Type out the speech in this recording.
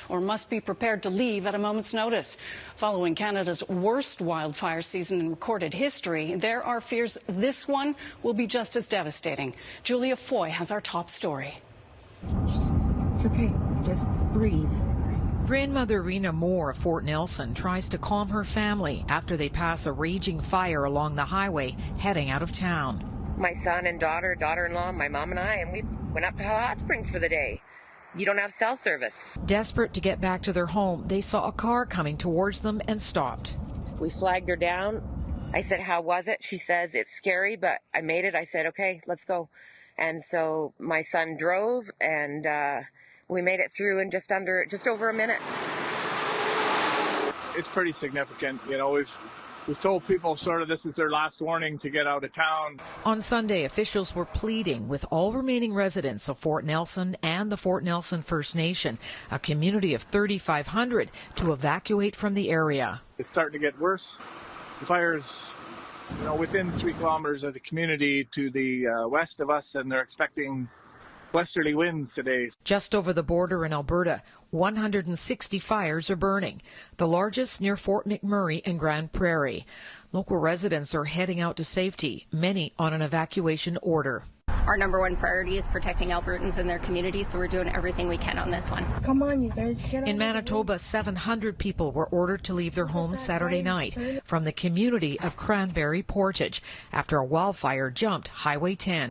or must be prepared to leave at a moment's notice. Following Canada's worst wildfire season in recorded history, there are fears this one will be just as devastating. Julia Foy has our top story. It's okay. Just breathe. Grandmother Rena Moore of Fort Nelson tries to calm her family after they pass a raging fire along the highway heading out of town. My son and daughter-in-law, my mom and I, and we went up to Hot Springs for the day. You don't have cell service. Desperate to get back to their home, they saw a car coming towards them and stopped. We flagged her down. I said, how was it? She says, it's scary, but I made it. I said, okay, let's go. And so my son drove, and we made it through in just over a minute. It's pretty significant. You know, we've told people sort of this is their last warning to get out of town. On Sunday, officials were pleading with all remaining residents of Fort Nelson and the Fort Nelson First Nation, a community of 3,500, to evacuate from the area. It's starting to get worse. The fire's, within 3 kilometers of the community to the west of us, and they're expecting westerly winds today. Just over the border in Alberta, 160 fires are burning, the largest near Fort McMurray and Grand Prairie. Local residents are heading out to safety, many on an evacuation order. Our number one priority is protecting Albertans and their communities, so we're doing everything we can on this one. Come on, you guys, get out. In Manitoba, 700 people were ordered to leave their homes Saturday night from the community of Cranberry Portage after a wildfire jumped Highway 10.